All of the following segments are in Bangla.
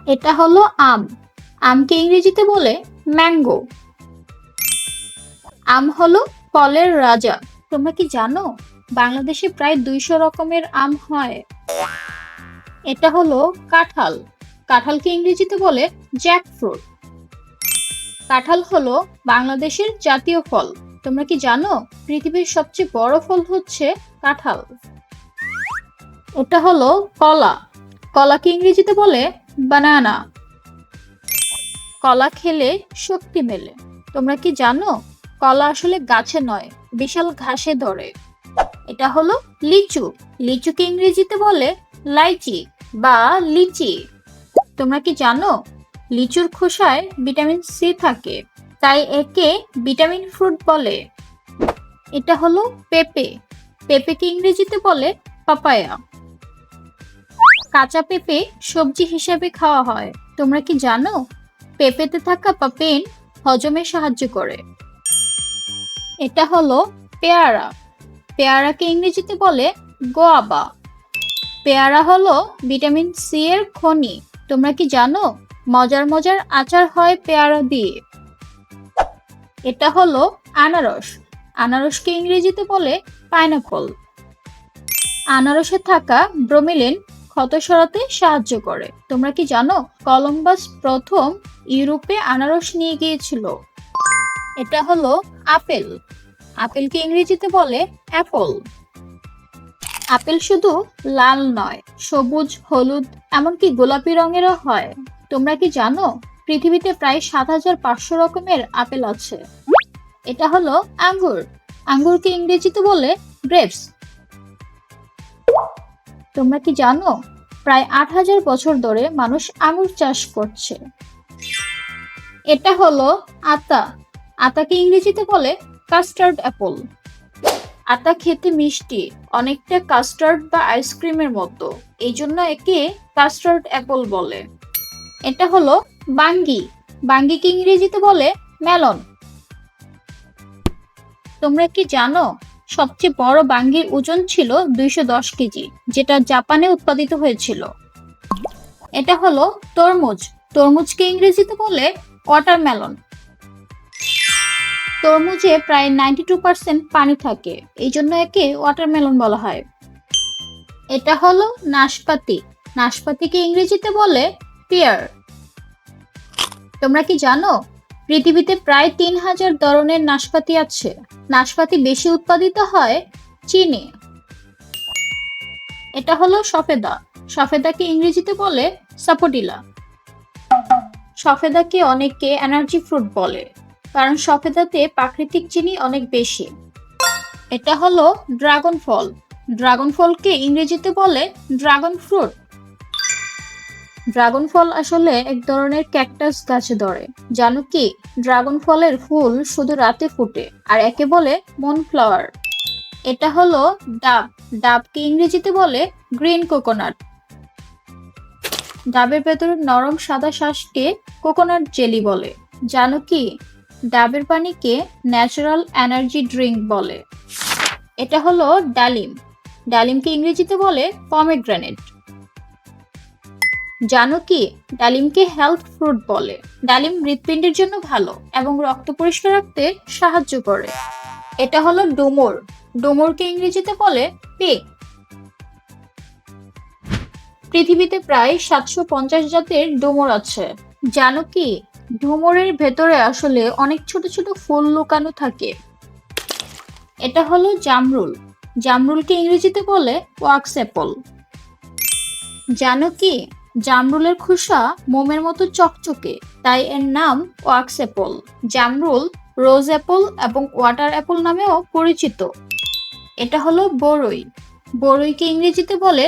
এটা হলো আম। আমকে ইংরেজিতে বলে ম্যাঙ্গো। আম হলো ফলের রাজা। তোমরা কি জানো বাংলাদেশে প্রায় 200 রকমের আম হয়? এটা হলো কাঁঠাল। কাঁঠালকে ইংরেজিতে বলে জ্যাকফ্রুট। কাঁঠাল হলো বাংলাদেশের জাতীয় ফল। তোমরা কি জানো পৃথিবীর সবচেয়ে বড় ফল হচ্ছে কাঁঠাল? এটা হলো কলা। কলাকে ইংরেজিতে বলে বানানা। কলা খেলে শক্তি মেলে। তোমরা কি জানো কলা আসলে গাছে নয়, বিশাল ঘাসে ধরে? এটা হলো লিচু। লিচুকে ইংরেজিতে বলে লাইচি বা লিচি। তোমরা কি জানো লিচুর খোসায় ভিটামিন সি থাকে, তাই একে ভিটামিন ফ্রুট বলে। এটা হলো পেঁপে। পেঁপেকে ইংরেজিতে বলে পাপায়া। কাঁচা পেঁপে সবজি হিসেবে খাওয়া হয়। তোমরা কি জানো পেঁপেতে থাকা পাপেন হজমে সাহায্য করে? এটা হলো পেয়ারা। পেয়ারাকে ইংরেজিতে বলে গোয়াবা। পেয়ারা হলো ভিটামিন সি এর খনি। তোমরা কি জানো মজার মজার আচার হয় পেয়ারা দিয়ে? এটা হলো আনারস। আনারসকে ইংরেজিতে বলে পাইনাপল। আনারসে থাকা ব্রোমিলিন ক্ষত সরাতে সাহায্য করে। তোমরা কি জানো কলম্বাস প্রথম ইউরোপে আনারস নিয়ে গিয়েছিল? এটা হলো আপেল। আপেলকে ইংরেজিতে বলে অ্যাপল। আপেল শুধু লাল নয়, সবুজ, হলুদ, এমনকি গোলাপি রঙেরও হয়। তোমরা কি জানো পৃথিবীতে প্রায় 7500 রকমের আপেল আছে? এটা হলো আঙ্গুর। আঙ্গুরকে ইংরেজিতে বলে গ্রেপস। তোমরা কি জানো প্রায় 8000 বছর ধরে মানুষ আঙ্গুর চাষ করছে? এটা হলো আতা। আতাকে ইংরেজিতে বলে কাস্টার্ড অ্যাপল। আতা খেতে মিষ্টি, অনেকটা কাস্টার্ড বা আইসক্রিমের মতো, এই জন্য একে কাস্টার্ড অ্যাপল বলে। এটা হলো বাঙ্গি। বাঙ্গিকে ইংরেজিতে বলে মেলন। তোমরা কি জানো সবচেয়ে বড় বাঙ্গির ওজন ছিল 210 কেজি, যেটা জাপানে উৎপাদিত হয়েছিল? এটা হলো তরমুজ। তরমুজকে ইংরেজিতে বলে ওয়াটারমেলন। তরমুজে প্রায় 92% পানি থাকে, এই জন্য একে ওয়াটারমেলন বলা হয়। এটা হলো নাশপাতি। নাশপাতিকে ইংরেজিতে বলে পিয়ার। তোমরা কি জানো পৃথিবীতে প্রায় 3000 ধরনের নাশপাতি আছে। নাশপাতি বেশি উৎপাদিত হয় চীনে। এটা হলো সফেদা। সফেদাকে ইংরেজিতে বলে সাপোটিলা। সফেদাকে অনেকে এনার্জি ফ্রুট বলে, কারণ সফেদাতে প্রাকৃতিক চিনি অনেক বেশি। এটা হলো ড্রাগন ফল। ড্রাগন ফলকে ইংরেজিতে বলে ড্রাগন ফ্রুট। ড্রাগন ফল আসলে এক ধরনের ক্যাকটাস গাছে ধরে। জানো কি ড্রাগন ফলের ফুল শুধু রাতে ফোটে, আর একে বলে মুনফ্লাওয়ার। এটা হলো ডাব। ডাবকে ইংরেজিতে বলে গ্রিন কোকোনাট। ডাবের ভেতরে নরম সাদা শাঁসকে কোকোনাট জেলি বলে। জানো কি ডাবের পানিকে ন্যাচারাল এনার্জি ড্রিঙ্ক বলে। এটা হলো ডালিম। ডালিমকে ইংরেজিতে বলে পমেগ্রেনেট। জানো কি ডালিমকে হেলথ ফ্রুট বলে। ডালিম হৃৎপিণ্ডের জন্য ভালো এবং রক্ত পরিষ্কার রাখতে সাহায্য করে। এটা হলো ডুমুর। ডুমুরকে ইংরেজিতে বলে পিগ। পৃথিবীতে প্রায় 750 জাতের ডুমুর আছে। জানো কি ডুমুরের ভেতরে আসলে অনেক ছোট ছোট ফুল লুকানো থাকে। এটা হলো জামরুল। জামরুলকে ইংরেজিতে বলে ওয়াক্স অ্যাপল। জানো কি জামরুলের খোসা মোমের মতো চকচকে, তাই এর নাম ওয়াক্স অ্যাপল। জামরুল রোজ অ্যাপল এবং ওয়াটার অ্যাপল নামেও পরিচিত। এটা হলো বরই। বরইকে ইংরেজিতে বলে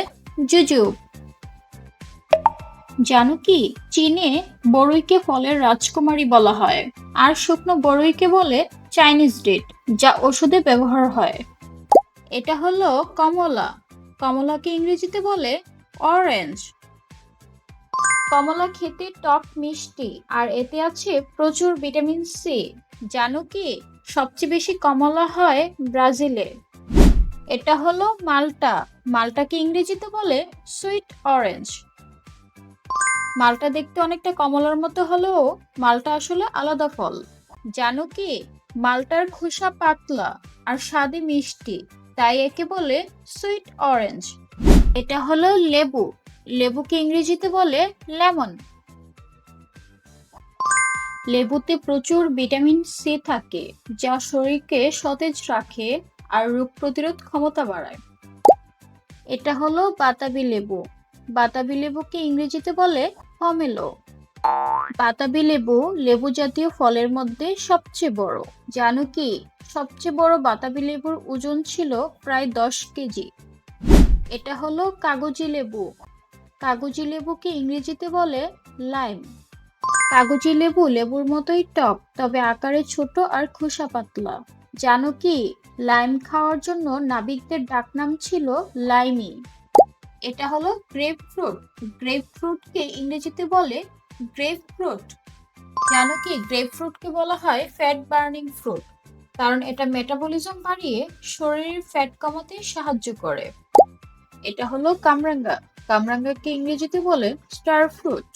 জুজুব। জানো কি চীনে বরইকে ফলের রাজকুমারী বলা হয়, আর শুকনো বরইকে বলে চাইনিজ ডেট, যা ওষুধে ব্যবহার হয়। এটা হলো কমলা। কমলাকে ইংরেজিতে বলে অরেঞ্জ। কমলা খেতে টক মিষ্টি, আর এতে আছে প্রচুর ভিটামিন সি। জানো কি সবচেয়ে বেশি কমলা হয় ব্রাজিলে। এটা হলো মাল্টা। মাল্টাকে ইংরেজিতে বলে সুইট অরেঞ্জ। মালটা দেখতে অনেকটা কমলার মতো হলেও মালটা আসলে আলাদা ফল। জানো কি, মালটার খোসা পাতলা আর স্বাদে মিষ্টি, তাই একে বলে সুইট অরেঞ্জ। এটা হলো লেবু। লেবুকে ইংরেজিতে বলে লেমন। লেবুতে প্রচুর ভিটামিন সি থাকে, যা শরীরকে সতেজ রাখে আর রোগ প্রতিরোধ ক্ষমতা বাড়ায়। এটা হলো বাতাবি লেবু। বাতাবি লেবুকে ইংরেজিতে বলে পমেলো। বাতাবি লেবু লেবু জাতীয় ফলের মধ্যে সবচেয়ে বড়। জানো কি, সবচেয়ে বড় বাতাবি লেবুর ওজন ছিল প্রায় 10 কেজি। এটা হলো কাগজি লেবু। কাগজি লেবুকে ইংরেজিতে বলে লাইম। কাগজি লেবু লেবুর মতোই টক, তবে আকারে ছোট আর খোসা পাতলা। জানো কি, লাইম খাওয়ার জন্য নাবিকদের ডাকনাম ছিল লাইমি। এটা হলো গ্রেপ ফ্রুট। গ্রেপ ফ্রুটকে ইংরেজিতে বলে গ্রেপ ফ্রুট। জানো কি, গ্রেপ ফ্রুটকে বলা হয় ফ্যাট বার্নিং ফ্রুট, কারণ এটা মেটাবলিজম বাড়িয়ে শরীরের ফ্যাট কমাতে সাহায্য করে। এটা হলো কামরাঙ্গা। কামরাঙ্গাকে ইংরেজিতে বলে স্টার ফ্রুট।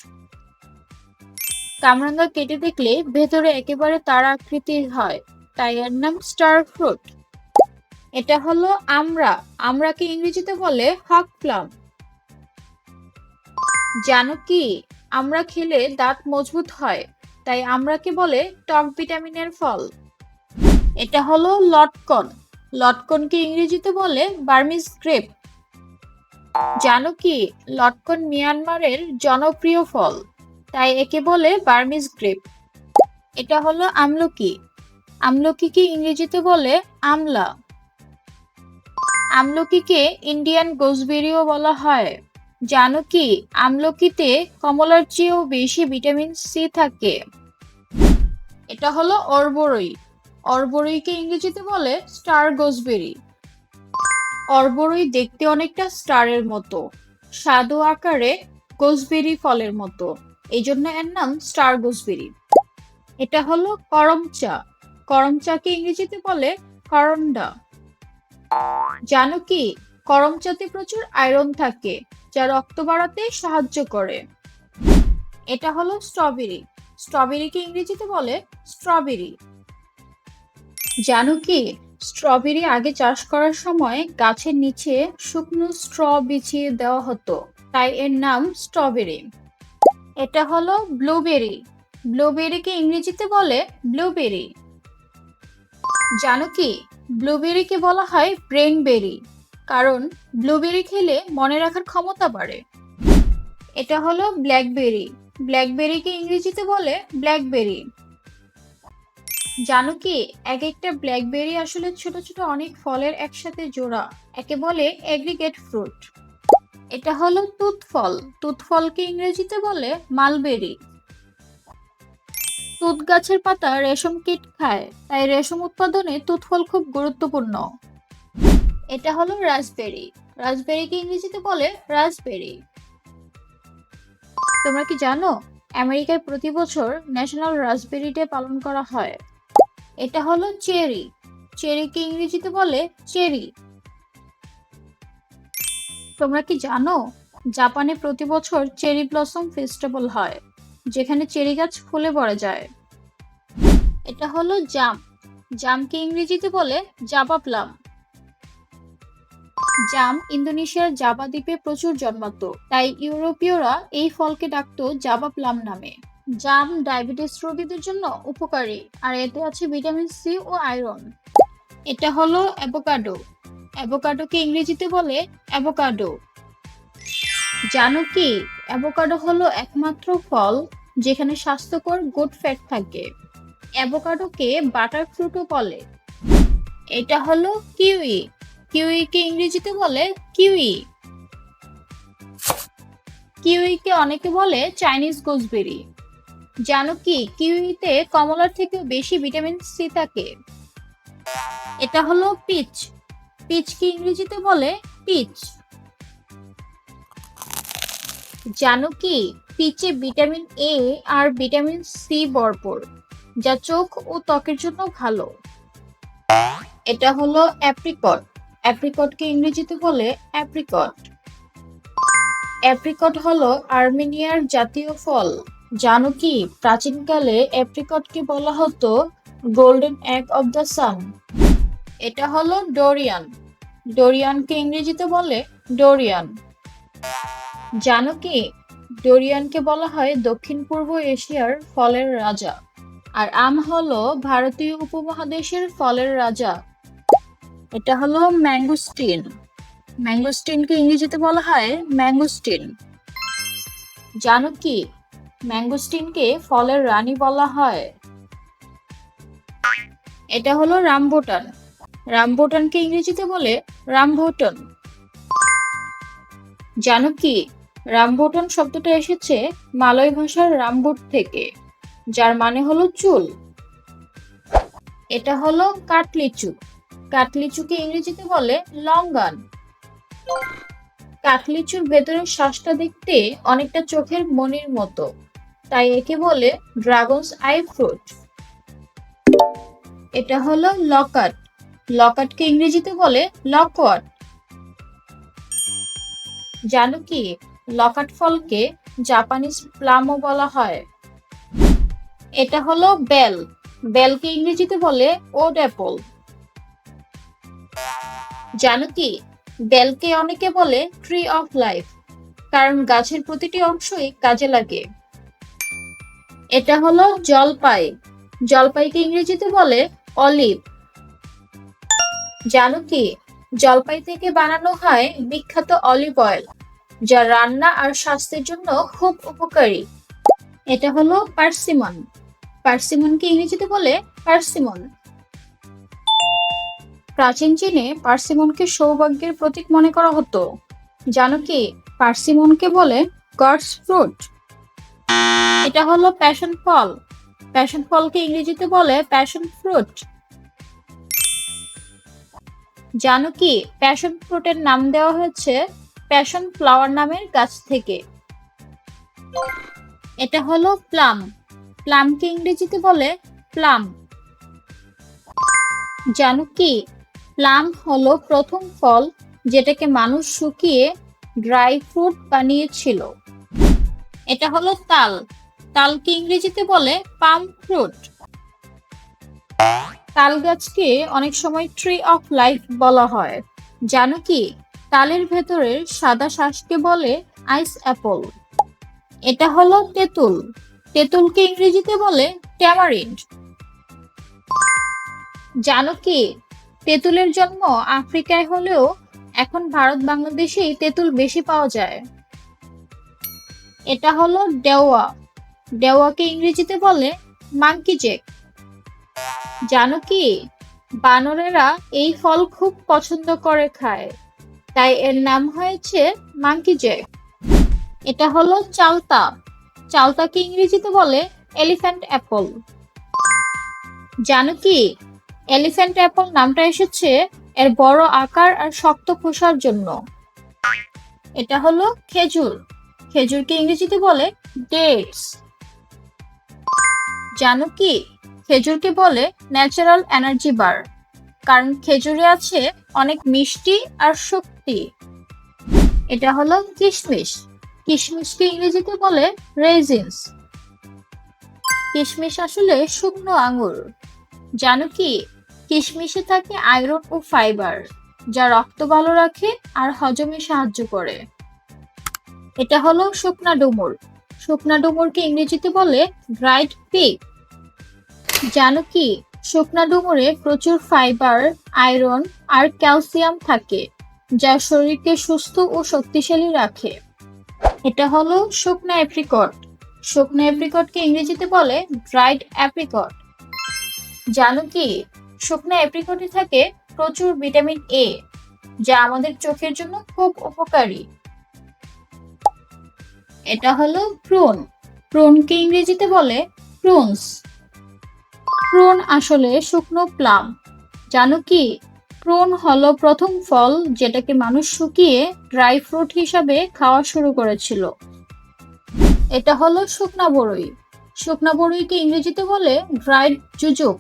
কামরাঙ্গা কেটে দেখলে ভেতরে একেবারে তারা আকৃতির হয়, তাই এর নাম স্টার ফ্রুট। এটা হলো আমড়া। আমড়াকে ইংরেজিতে বলে হক প্লাম। জানো কি, আমড়া খেলে দাঁত মজবুত হয়, তাই আমড়াকে বলে টক ভিটামিনের ফল। এটা হলো লটকন। লটকনকে ইংরেজিতে বলে বার্মিজ গ্রেপ। জানো কি, লটকন মিয়ানমারের জনপ্রিয় ফল, তাই একে বলে বার্মিজ গ্রেপ। এটা হলো আমলকি। আমলকিকে ইংরেজিতে বলে আমলা। আমলকিকে ইন্ডিয়ান গোসবেরিও বলা হয়। জানো কি, আমলকিতে কমলার চেয়েও বেশি ভিটামিন সি থাকে। এটা হলো অর্বরই। অর্বরইকে ইংরেজিতে বলে স্টার গোসবেরি। অর্বরই দেখতে অনেকটা স্টারের মতো, স্বাদ ও আকারে গোসবেরি ফলের মতো, এই জন্য এর নাম স্টার গোসবেরি। এটা হলো করম চা। করম চাকে ইংরেজিতে বলে করন্ডা। জানো কি, করম চাতে প্রচুর আয়রন থাকে, যা রক্ত বাড়াতে সাহায্য করে। এটা হলো স্ট্রবেরি। স্ট্রবেরিকে ইংরেজিতে বলে স্ট্রবেরি। জানো কি, স্ট্রবেরি আগে চাষ করার সময় গাছের নিচে শুকনো স্ট্র বিছিয়ে দেওয়া হতো, তাই এর নাম স্ট্রবেরি। এটা হলো ব্লুবেরি। ব্লুবেরিকে ইংরেজিতে বলে ব্লুবেরি। জানো কি, ব্লুবেরিকে বলা হয় ব্রেন বেরি, কারণ ব্লুবেরি খেলে মনে রাখার ক্ষমতা বাড়ে। এটা হলো ব্ল্যাকবেরি। ব্ল্যাকবেরিকে ইংরেজিতে বলে ব্ল্যাকবেরি। জানো কি, এক একটা ব্ল্যাকবেরি আসলে ছোট ছোট অনেক ফলের একসাথে জোড়া, একে বলে এগ্রিগেট ফ্রুট। এটা হলো তুত ফল। তুত ফলকে ইংরেজিতে বলে মালবেরি। তুত গাছের পাতা রেশম কীট খায়, তাই রেশম উৎপাদনে তুত ফল খুব গুরুত্বপূর্ণ। এটা হলো রাসবেরি। রাসবেরিকে ইংরেজিতে বলে রাসবেরি। তোমরা কি জানো, আমেরিকায় প্রতি বছর ন্যাশনাল রাসবেরি ডে পালন করা হয়। এটা হলো চেরি। চেরিকে ইংরেজিতে বলে চেরি। তোমরা কি জানো, জাপানে প্রতি বছর চেরি ব্লসম ফেস্টিভ্যাল হয়, যেখানে চেরি গাছ ফুলে ভরে যায়। এটা হলো জাম। জামকে ইংরেজিতে বলে জাভা প্লাম। জাম ইন্দোনেশিয়ার জাভা দ্বীপে প্রচুর জন্মাতো, তাই ইউরোপীয়রা এই ফলকে ডাকতো জাভা প্লাম নামে। জাম ডায়াবেটিস রোগীদের জন্য উপকারী, আর এতে আছে ভিটামিন সি ও আয়রন। এটা হলো অ্যাভোকাডো। অ্যাভোকাডোকে ইংরেজিতে বলে অ্যাভোকাডো। জানো কি, অ্যাভোকাডো হলো একমাত্র ফল যেখানে স্বাস্থ্যকর গুড ফ্যাট থাকে। অ্যাভোকাডোকে বাটার ফ্রুটও বলে। এটা হলো কিউই। কিউইকে ইংরেজিতে বলে কিউই। কিউইকে অনেকে বলে চাইনিজ গুজবেরি। জানো কি, কিউইতে কমলার থেকেও বেশি ভিটামিন সি থাকে। এটা হলো পিচ। পিচকে ইংরেজিতে বলে পিচ। জানো কি, পিচে ভিটামিন এ আর ভিটামিন সি ভরপুর, যা চোখ ও ত্বকের জন্য ভালো। এটা হলো অ্যাপ্রিকট। অ্যাপ্রিকটকে ইংরেজিতে বলে অ্যাপ্রিকট। অ্যাপ্রিকট হলো আর্মেনিয়ার জাতীয় ফল। জানো কি প্রাচীনকালে অ্যাপ্রিকটকে বলা হতো golden egg of the sun. এটা হলো ডোরিয়ান। ডোরিয়ানকে ইংরেজিতে বলে ডোরিয়ান। জানো কি ডোরিয়ানকে বলা হয় দক্ষিণ পূর্ব এশিয়ার ফলের রাজা, আর আম হলো ভারতীয় উপমহাদেশের ফলের রাজা। এটা হলো ম্যাঙ্গোস্টিন। ম্যাঙ্গোস্টিনকে ইংরেজিতে বলা হয় ম্যাঙ্গোস্টিন। জানো কি ম্যাঙ্গোস্টিনকে ফলের রানী বলা হয়? এটা হলো রামবুটান। রামবুটানকে ইংরেজিতে বলে রামবুটান। জানো কি রামবুটান শব্দটা এসেছে মালয় ভাষার রামবুট থেকে, যার মানে হলো চুল। এটা হলো কাঠলিচু। কাঠলিচুকে ইংরেজিতে বলে লঙ্গান। কাঠলিচুর ভেতরের শ্বাসটা দেখতে অনেকটা চোখের মনির মতো, তাই একে বলে ড্রাগনস আই ফ্রুট। এটা হলো লকাট। লকাটকে ইংরেজিতে বলে লকওয়াট। জানো কি লকাট ফলকে জাপানিজ প্লামও বলা হয়। এটা হলো বেল। বেলকে ইংরেজিতে বলে ওড অ্যাপল। জানো কি বেলকে অনেকে বলে ট্রি অফ লাইফ, কারণ গাছের প্রতিটি অংশই কাজে লাগে। এটা হলো জলপাই। জলপাইকে ইংরেজিতে বলে অলিভ। জানো কি জলপাই থেকে বানানো হয় বিখ্যাত অলিভ অয়েল, যা রান্না আর স্বাস্থ্যের জন্য খুব উপকারী। এটা হলো পার্সিমন। পার্সিমনকে ইংরেজিতে বলে পার্সিমন। প্রাচীন চীনে পার্সিমনকে সৌভাগ্যের প্রতীক মনে করা হতো। জানো কি পার্সিমনকে বলে গডস ফ্রুট। এটা হলো প্যাশন ফল। প্যাশন ফলকে ইংরেজিতে বলে প্যাশন ফ্রুট। জানো কি প্যাশন ফ্রুটের নাম দেওয়া হয়েছে প্যাশন ফ্লাওয়ার নামের গাছ থেকে। এটা হলো প্লাম। প্লামকে ইংরেজিতে বলে প্লাম। জানো কি প্লাম হলো প্রথম ফল যেটাকে মানুষ শুকিয়ে ড্রাই ফ্রুট বানিয়েছিল। এটা হলো তাল। তালকে ইংরেজিতে বলে পাম ফ্রুট। তাল গাছকে অনেক সময় ট্রি অফ লাইফ বলা হয়। জানো কি তালের ভেতরের সাদা শাঁসকে বলে আইস অ্যাপল। এটা হলো তেঁতুল। তেঁতুলকে ইংরেজিতে বলে ট্যামারিন্ড। জানো কি তেঁতুলের জন্ম আফ্রিকায় হলেও এখন ভারত বাংলাদেশেই তেঁতুল বেশি পাওয়া যায়। এটা হলো ডেওয়া। ডেওয়াকে ইংরেজিতে বলে মাঙ্কি জ্যাক। জানো কি বানরেরা এই ফল খুব পছন্দ করে খায়, তাই এর নাম হয়েছে মাঙ্কি জ্যাক। এটা হলো চালতা। চালতাকে ইংরেজিতে বলে এলিফ্যান্ট অ্যাপল। জানো কি এলিফ্যান্ট অ্যাপল নামটা এসেছে এর বড় আকার আর শক্ত খোসার জন্য। এটা হলো খেজুর। খেজুরকে ইংরেজিতে বলে ডেটস। জানো কি খেজুরকে বলে ন্যাচারাল এনার্জি বার, কারণ খেজুরে আছে অনেক মিষ্টি আর শক্তি। এটা হলো কিশমিশ। কিশমিশকে ইংরেজিতে বলে রেজিনস। কিশমিশ আসলে শুকনো আঙুর। জানো কি কিশমিশে থাকে আয়রন ও ফাইবার, যা রক্ত ভালো রাখে আর হজমে সাহায্য করে। এটা হলো শুকনা ডুমুর। শুকনা ডুমুরকে ইংরেজিতে বলে ড্রাইড পিগ। জানো কি শুকনা ডুমুরে প্রচুর ফাইবার, আয়রন আর ক্যালসিয়াম থাকে, যা শরীরকে সুস্থ ও শক্তিশালী রাখে। এটা হলো শুকনা অ্যাপ্রিকট। শুকনা অ্যাপ্রিকটকে ইংরেজিতে বলে ড্রাইড অ্যাপ্রিকট। জানো কি শুকনা অ্যাপ্রিকটে থাকে প্রচুর ভিটামিন এ, যা আমাদের চোখের জন্য খুব উপকারী। এটা হলো প্রুন। প্রুনকে ইংরেজিতে বলে প্রুনস। প্রুন আসলে শুকনো প্লাম। জানো কি প্রুন হলো প্রথম ফল যেটাকে মানুষ শুকিয়ে ড্রাই ফ্রুট হিসাবে খাওয়া শুরু করেছিল। এটা হলো শুকনা বড়ই। শুকনা বড়ইকে ইংরেজিতে বলে ড্রাইড জুজুক।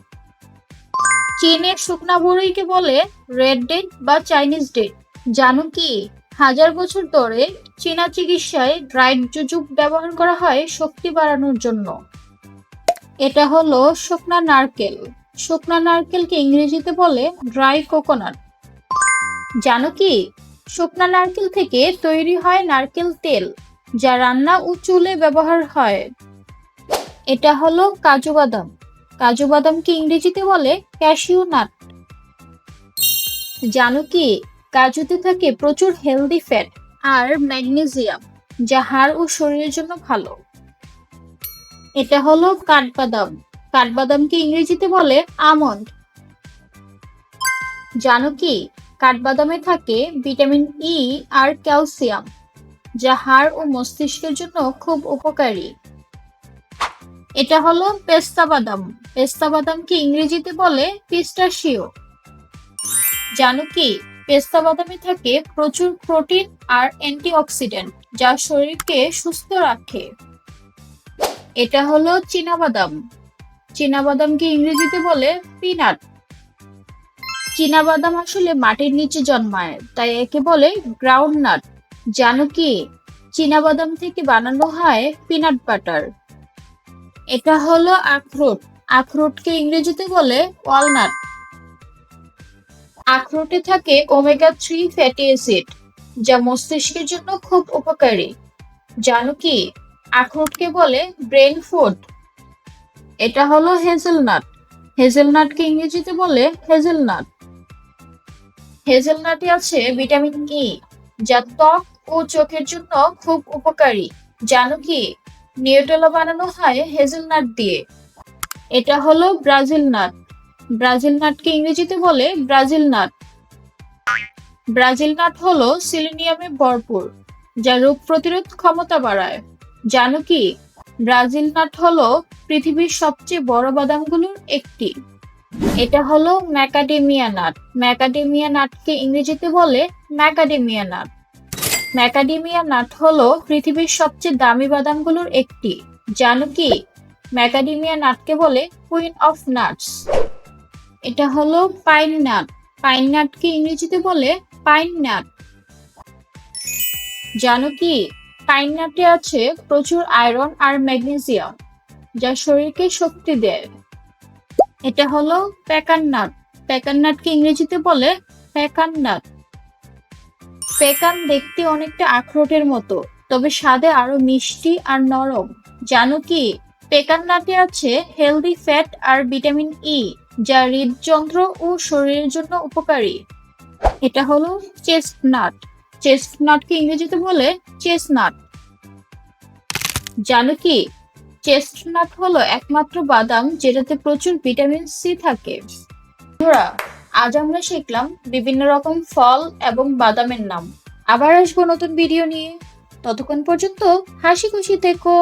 চীনের শুকনা বড়ইকে বলে রেড ডেট বা চাইনিজ ডেট। জানো কি হাজার বছর ধরে চীনা চিকিৎসায় ড্রাইড জুজুক ব্যবহার করা হয় শক্তি বাড়ানোর জন্য। এটা হলো শুকনা নারকেল। শুকনা নারকেলকে ইংরেজিতে বলে ড্রাই কোকোনাট। জানো কি, শুকনা নারকেল থেকে তৈরি হয় নারকেল তেল, যা রান্না ও চুলে ব্যবহার হয়। এটা হলো কাজু বাদাম। কাজু বাদামকে ইংরেজিতে বলে ক্যাশিউ নাট। জানো কি, কাজুতে থাকে প্রচুর হেলদি ফ্যাট আর ম্যাগনেসিয়াম, যা হাড় ও শরীরের জন্য ভালো। এটা হলো কাঠবাদাম। কাঠবাদামকে ইংরেজিতে বলে আমন্ড। জানো কি, কাঠবাদামে থাকে ভিটামিন ই আর ক্যালসিয়াম, যা হাড় ও মস্তিষ্কের জন্য খুব উপকারী। এটা হলো পেস্তা বাদাম। পেস্তা বাদামকে ইংরেজিতে বলে পিস্তাশিও। জানো কি, পেস্তা বাদামে থাকে প্রচুর প্রোটিন আর অ্যান্টিঅক্সিডেন্ট, যা শরীরকে সুস্থ রাখে। এটা হলো চীনাবাদাম। চীনাবাদামকে ইংরেজিতে বলে পিনাট। চীনাবাদাম আসলে মাটির নিচে জন্মায়, তাই একে বলে গ্রাউন্ড নাট। জানো কি, চীনাবাদাম থেকে বানানো হয় পিনাট বাটার। এটা হলো আখরোট। আখরোটকে ইংরেজিতে বলে ওয়ালনাট। আখরোটে থাকে ওমেগা-3 ফ্যাটি অ্যাসিড, যা মস্তিষ্কের জন্য খুব উপকারী। জানো কি, আখরোটকে বলে ব্রেন ফুড। এটা হলো হেজেলনাট। হেজেলনাটকে ইংরেজিতে বলে হেজেলনাট। হেজেলনাটে আছে ভিটামিন ই, যা ত্বক ও চোখের জন্য খুব উপকারী। জানো কি, নিউটেলা বানানো হয় হেজেলনাট দিয়ে। এটা হলো ব্রাজিল নাট। ব্রাজিল নাটকে ইংরেজিতে বলে ব্রাজিল নাট। ব্রাজিল নাট হলো সিলেনিয়ামে ভরপুর, যা রোগ প্রতিরোধ ক্ষমতা বাড়ায়। জানো কি, ব্রাজিল নাট হলো পৃথিবীর সবচেয়ে বড় বাদামগুলোর একটি। এটা হলো ম্যাকাডেমিয়া নাট। ম্যাকাডেমিয়া নাটকে ইংরেজিতে বলে ম্যাকাডেমিয়া নাট। ম্যাকাডেমিয়া নাট হলো পৃথিবীর সবচেয়ে দামি বাদামগুলোর একটি। জানো কি, ম্যাকাডেমিয়া নাটকে বলে কুইন অফ নাটস। এটা হলো পাইন নাট। পাইন নাটকে ইংরেজিতে বলে পাইন নাট। জানো কি, পাইন নাটে আছে প্রচুর আয়রন আর ম্যাগনেসিয়াম, যা শরীরকে শক্তি দেয়। এটা হলো পেকান নাট। পেকান নাটকে ইংরেজিতে বলে পেকান নাট। পেকান দেখতে অনেকটা আখরোটের মতো, তবে স্বাদে আরো মিষ্টি আর নরম। জানো কি, পেকান নাটে আছে হেলদি ফ্যাট আর ভিটামিন ই, যা হৃদযন্ত্র ও শরীরের জন্য উপকারী। এটা হলো চেস্টনাট। চেস্টনাটকে ইংরেজিতে বলে চেস্টনাট। জানো কি, চেস্টনাট হলো একমাত্র বাদাম যেটাতে প্রচুর ভিটামিন সি থাকে। বন্ধুরা, আজ আমরা শিখলাম বিভিন্ন রকম ফল এবং বাদামের নাম। আবার আসবো নতুন ভিডিও নিয়ে। ততক্ষণ পর্যন্ত হাসি খুশি থেকো।